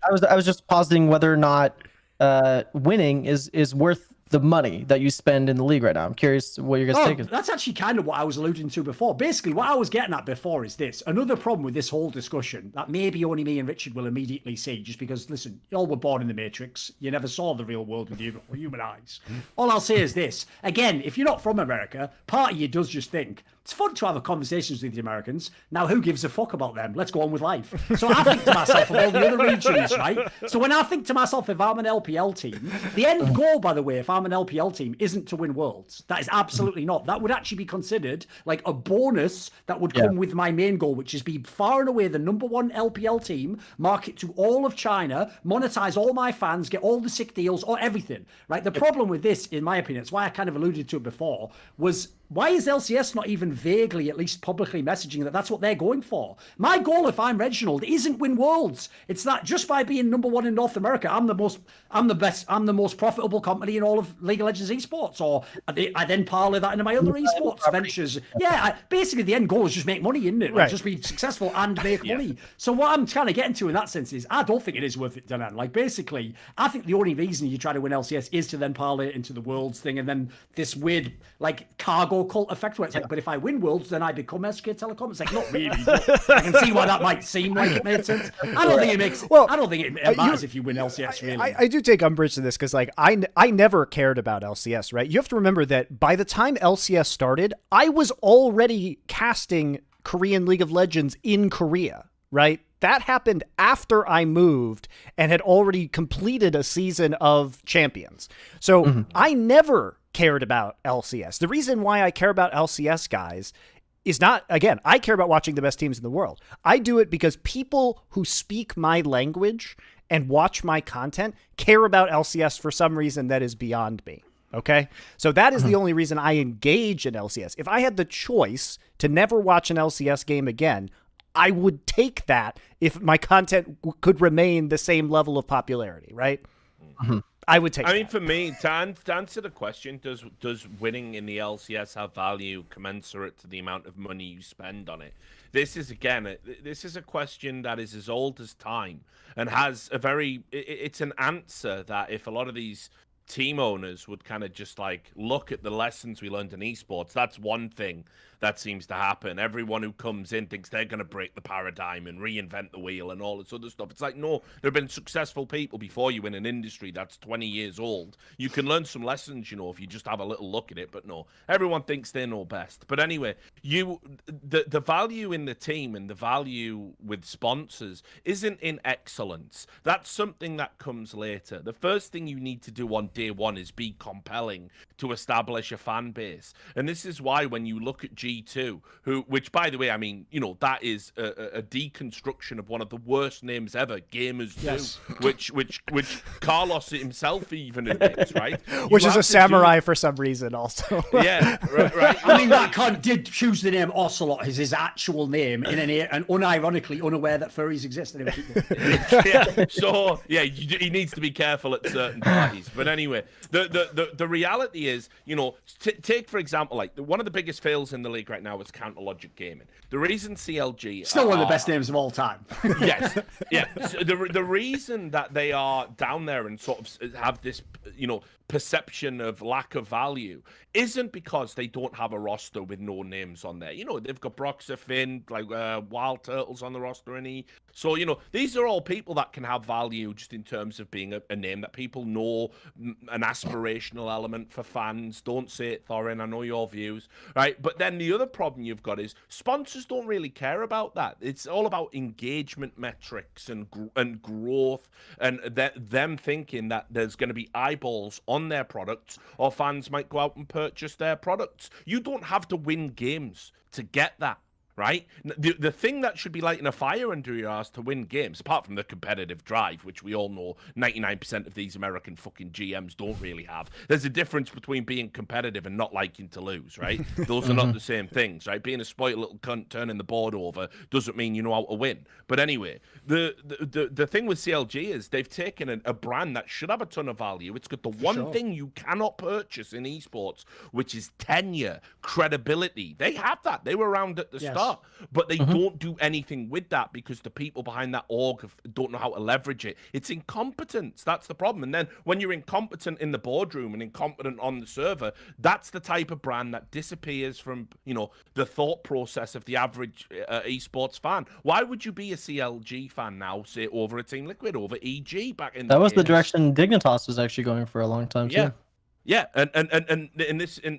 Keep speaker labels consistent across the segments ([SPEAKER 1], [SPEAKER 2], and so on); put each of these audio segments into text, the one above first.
[SPEAKER 1] I was just positing whether or not winning is worth the money that you spend in the league right now. I'm curious what you guys think.
[SPEAKER 2] That's actually kind of what I was alluding to before. Basically, what I was getting at before is this. Another problem with this whole discussion that maybe only me and Richard will immediately see, just because, listen, you all were born in the Matrix. You never saw the real world with your human eyes. All I'll say is this. Again, if you're not from America, part of you does just think, it's fun to have a conversations with the Americans. Now, who gives a fuck about them? Let's go on with life. So I think to myself of all the other regions, right? So when I think to myself, if I'm an LPL team, the end goal, by the way, if I'm an LPL team, isn't to win Worlds. That is absolutely not. That would actually be considered like a bonus that would come with my main goal, which is be far and away the #1 LPL team, market to all of China, monetize all my fans, get all the sick deals, or everything, right? The problem with this, in my opinion, it's why I kind of alluded to it before, was why is LCS not even vaguely, at least publicly, messaging that that's what they're going for? My goal, if I'm Reginald, isn't win Worlds. It's that just by being #1 in North America, I'm the best, I'm the most profitable company in all of League of Legends esports. Or I then parlay that into my other esports ventures. Yeah, basically the end goal is just make money, isn't it? Like, just be successful and make money. So what I'm kind of getting to in that sense is, I don't think it is worth it, Danan. Like, basically, I think the only reason you try to win LCS is to then parlay it into the Worlds thing, and then this weird, like, cargo cult effect where it's like, but if I win Worlds, then I become SK Telecom. It's like, not really. I can see why that might seem like it made sense. I don't think it makes. Well, I don't think it matters if you win LCS. Really,
[SPEAKER 3] I do take umbrage to this because, like, I never cared about LCS. Right? You have to remember that by the time LCS started, I was already casting Korean League of Legends in Korea. Right? That happened after I moved and had already completed a season of Champions. So I never cared about LCS. The reason why I care about LCS, guys, is not, again, I care about watching the best teams in the world. I do it because people who speak my language and watch my content care about LCS for some reason that is beyond me. Okay? So that is the only reason I engage in LCS. If I had the choice to never watch an LCS game again, I would take that if my content could remain the same level of popularity, right? I would take
[SPEAKER 4] I mean, for me, to answer the question, does winning in the LCS have value commensurate to the amount of money you spend on it? This is, again, this is a question that is as old as time and has a very, it's an answer that if a lot of these team owners would kind of just like look at the lessons we learned in esports, that's one thing that seems to happen. Everyone who comes in thinks they're going to break the paradigm and reinvent the wheel and all this other stuff. It's like, no, there have been successful people before you in an industry that's 20 years old. You can learn some lessons, you know, if you just have a little look at it, but no, everyone thinks they know best. But anyway, the value in the team and the value with sponsors isn't in excellence. That's something that comes later. The first thing you need to do on day one is be compelling to establish a fan base. And this is why when you look at G2, which, by the way, I mean, you know, that is a deconstruction of one of the worst names ever, Gamers 2, which Carlos himself even admits, right?
[SPEAKER 3] Which is a samurai for some reason also.
[SPEAKER 4] Yeah, right.
[SPEAKER 2] I mean, that cunt did choose the name Ocelot as his actual name and unironically unaware that furries exist.
[SPEAKER 4] So, yeah, he needs to be careful at certain parties. But anyway, the reality is, you know, take, for example, like, one of the biggest fails in the league right now is Counter Logic Gaming. The reason CLG
[SPEAKER 2] still one of the best names of all time.
[SPEAKER 4] Yes, yeah. So the reason that they are down there and sort of have this, you know, perception of lack of value isn't because they don't have a roster with no names on there. You know, they've got Broxer, Finn, like Wild Turtles on the roster, and so, you know, these are all people that can have value just in terms of being a name that people know, an aspirational element for fans. Don't say it, Thorin, I know your views, right? But then the other problem you've got is sponsors don't really care about that. It's all about engagement metrics and growth, and them thinking that there's going to be eyeballs on their products, or fans might go out and purchase their products. You don't have to win games to get that. Right? The thing that should be lighting a fire under your ass to win games, apart from the competitive drive, which we all know 99% of these American fucking GMs don't really have. There's a difference between being competitive and not liking to lose, right? Those are not the same things, right? Being a spoiled little cunt turning the board over doesn't mean you know how to win. But anyway, the thing with CLG is they've taken a brand that should have a ton of value. It's got the one thing you cannot purchase in esports, which is tenure, credibility. They have that. They were around at the start. are. But they don't do anything with that because the people behind that org don't know how to leverage it. It's incompetence. That's the problem. And then when you're incompetent in the boardroom and incompetent on the server, that's the type of brand that disappears from, the thought process of the average esports fan. Why would you be a CLG fan now, say, over a Team Liquid, over EG back in
[SPEAKER 1] That was the
[SPEAKER 4] days?
[SPEAKER 1] direction Dignitas was actually going for a long time, too.
[SPEAKER 4] Yeah, and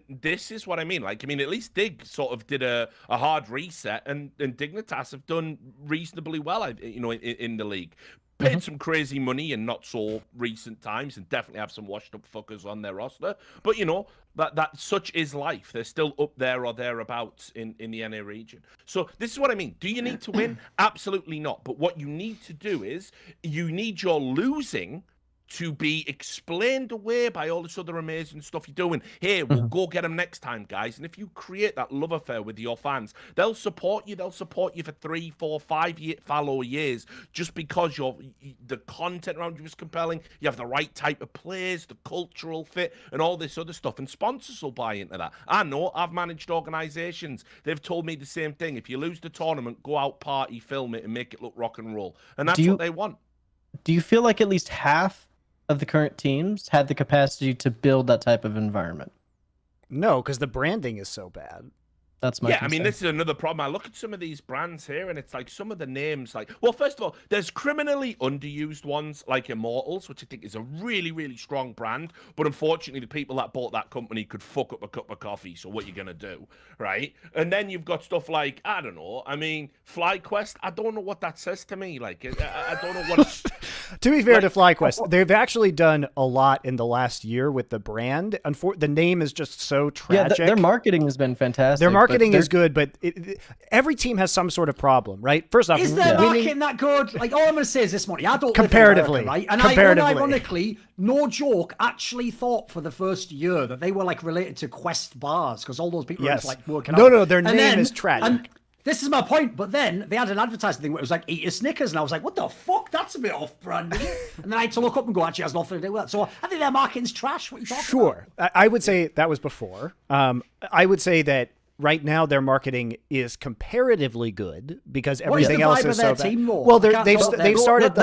[SPEAKER 4] this is what I mean. Like, at least Dig sort of did a hard reset, and Dignitas have done reasonably well, in the league. Paid some crazy money in not so recent times, and definitely have some washed up fuckers on their roster. But that such is life. They're still up there or thereabouts in the NA region. So this is what I mean. Do you need to win? Absolutely not. But what you need to do is you need your losing to be explained away by all this other amazing stuff you're doing. Hey, we'll go get them next time, guys. And if you create that love affair with your fans, they'll support you. They'll support you for 3, 4, 5 fallow years just because the content around you is compelling. You have the right type of players, the cultural fit, and all this other stuff. And sponsors will buy into that. I know. I've managed organizations. They've told me the same thing. If you lose the tournament, go out, party, film it, and make it look rock and roll. And that's what they want.
[SPEAKER 1] Do you feel like at least half of the current teams had the capacity to build that type of environment?
[SPEAKER 3] No, because the branding is so bad.
[SPEAKER 1] That's my concern.
[SPEAKER 4] this is another problem. I look at some of these brands here, and it's like some of the names, well, first of all, there's criminally underused ones like Immortals, which I think is a really, really strong brand. But unfortunately, the people that bought that company could fuck up a cup of coffee. So what are you going to do, right? And then you've got stuff like, I don't know. FlyQuest, I don't know what that says to me. Like, I don't know what...
[SPEAKER 3] To be fair to FlyQuest, they've actually done a lot in the last year with the brand. The name is just so tragic.
[SPEAKER 1] Yeah, their marketing has been fantastic.
[SPEAKER 3] Their marketing is good, but every team has some sort of problem, right? First off,
[SPEAKER 2] is their marketing that good? Like, all I'm going to say is this, Monty. I don't
[SPEAKER 3] comparatively,
[SPEAKER 2] live in America, right? And
[SPEAKER 3] comparatively.
[SPEAKER 2] ironically, no joke, actually thought for the first year that they were like related to Quest bars because all those people are like working out.
[SPEAKER 3] No, their name is tragic.
[SPEAKER 2] And this is my point, but then they had an advertising thing where it was like, eat your Snickers, and I was like, what the fuck? That's a bit off-brand, isn't it? And then I had to look up and go, actually, it has nothing to do with that. So I think their marketing's trash. What are you talking about?
[SPEAKER 3] I would say that was before. I would say that right now their marketing is comparatively good because everything else is so bad. Well, they've started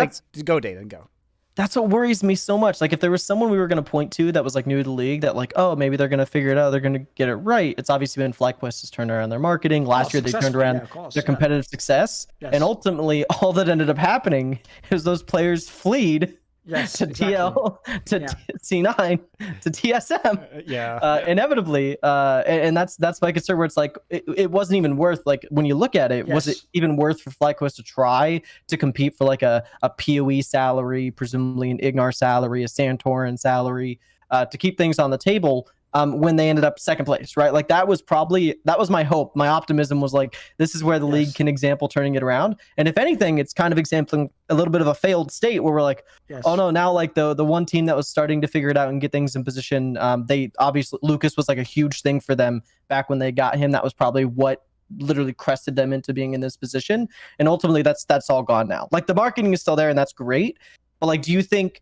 [SPEAKER 3] go, Dayton, go.
[SPEAKER 1] That's what worries me so much. Like, if there was someone we were going to point to that was like new to the league that like, oh, maybe they're going to figure it out, they're going to get it right. It's obviously been FlyQuest has turned around their marketing. Last year they turned around their competitive success. Yes. And ultimately all that ended up happening is those players fleed to TL, to C9, to TSM. Inevitably. And that's my concern where it's like, it wasn't even worth, like, when you look at it, was it even worth for FlyQuest to try to compete for like a PoE salary, presumably an Ignar salary, a Santorin salary, to keep things on the table? When they ended up second place, right? Like that was my hope. My optimism was like, this is where the league can example turning it around. And if anything, it's kind of exempling a little bit of a failed state where we're like, oh no, now like the one team that was starting to figure it out and get things in position, they obviously, Lucas was like a huge thing for them back when they got him. That was probably what literally crested them into being in this position. And ultimately that's all gone now. Like the marketing is still there and that's great. But like, do you think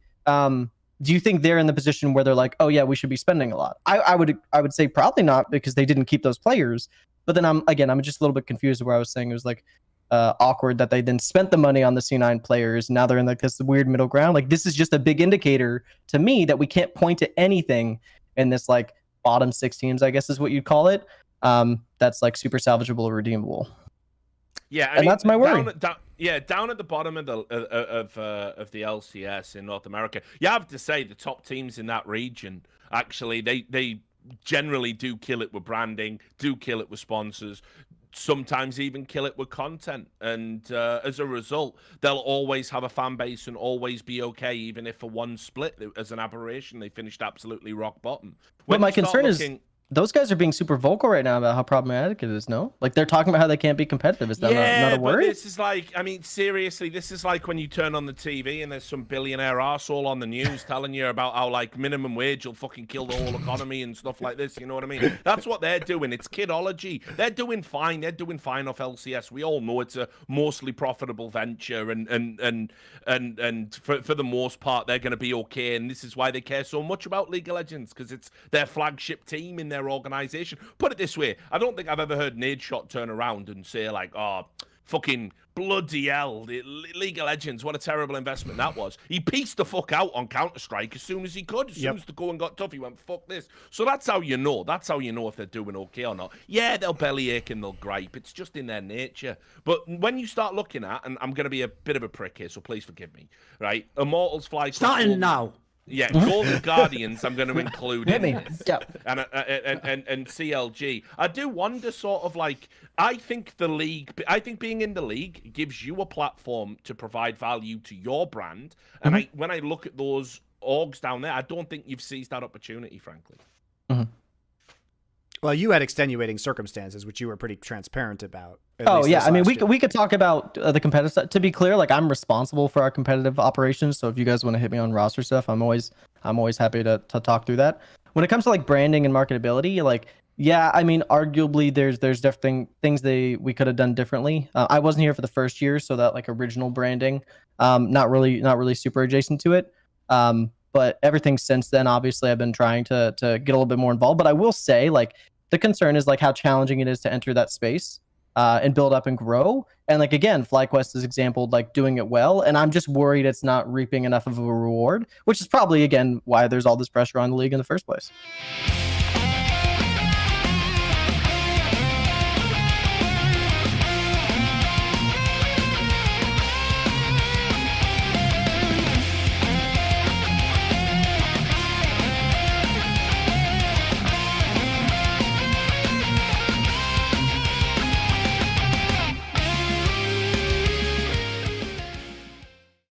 [SPEAKER 1] they're in the position where they're like, oh yeah, we should be spending a lot? I would say probably not because they didn't keep those players. But then I'm just a little bit confused where I was saying it was like awkward that they then spent the money on the C9 players. Now they're in like this weird middle ground. Like this is just a big indicator to me that we can't point to anything in this like bottom 6 teams, I guess is what you'd call it. That's like super salvageable or redeemable.
[SPEAKER 4] Yeah,
[SPEAKER 1] and that's my worry.
[SPEAKER 4] Down at the bottom of the LCS in North America, you have to say the top teams in that region actually they generally do kill it with branding, do kill it with sponsors, sometimes even kill it with content, and as a result, they'll always have a fan base and always be okay, even if for one split as an aberration they finished absolutely rock bottom.
[SPEAKER 1] But my concern is those guys are being super vocal right now about how problematic it is, no? Like, they're talking about how they can't be competitive. Is that not a worry?
[SPEAKER 4] This is like, I mean, seriously, this is like when you turn on the TV and there's some billionaire arsehole on the news telling you about how, like, minimum wage will fucking kill the whole economy and stuff like this, you know what I mean? That's what they're doing. It's kidology. They're doing fine. They're doing fine off LCS. We all know it's a mostly profitable venture, and for the most part, they're going to be okay, and this is why they care so much about League of Legends, because it's their flagship team in their organization. Put it this way, I don't think I've ever heard Nadeshot turn around and say like, oh, fucking bloody hell, League of Legends, what a terrible investment that was. He pieced the fuck out on Counter-Strike as soon as he could. As soon as the going got tough, he went, fuck this. So that's how you know. That's how you know if they're doing okay or not. Yeah, they'll bellyache and they'll gripe. It's just in their nature. But when you start looking at, and I'm going to be a bit of a prick here, so please forgive me, right? Immortals Fly...
[SPEAKER 2] Starting now.
[SPEAKER 4] Yeah, Golden Guardians I'm going to include in this.
[SPEAKER 1] Yeah.
[SPEAKER 4] And CLG. I do wonder sort of like, I think being in the league gives you a platform to provide value to your brand. And when I look at those orgs down there, I don't think you've seized that opportunity, frankly.
[SPEAKER 3] Well, you had extenuating circumstances, which you were pretty transparent about.
[SPEAKER 1] Oh yeah, I mean, we could talk about the competitive stuff. To be clear, like I'm responsible for our competitive operations. So if you guys want to hit me on roster stuff, I'm always happy to talk through that. When it comes to like branding and marketability, like yeah, I mean, arguably there's different things we could have done differently. I wasn't here for the first year, so that like original branding, not really super adjacent to it. But everything since then, obviously, I've been trying to get a little bit more involved. But I will say, like, the concern is like how challenging it is to enter that space and build up and grow. And like again, FlyQuest is exampled like doing it well, and I'm just worried it's not reaping enough of a reward, which is probably again why there's all this pressure on the league in the first place.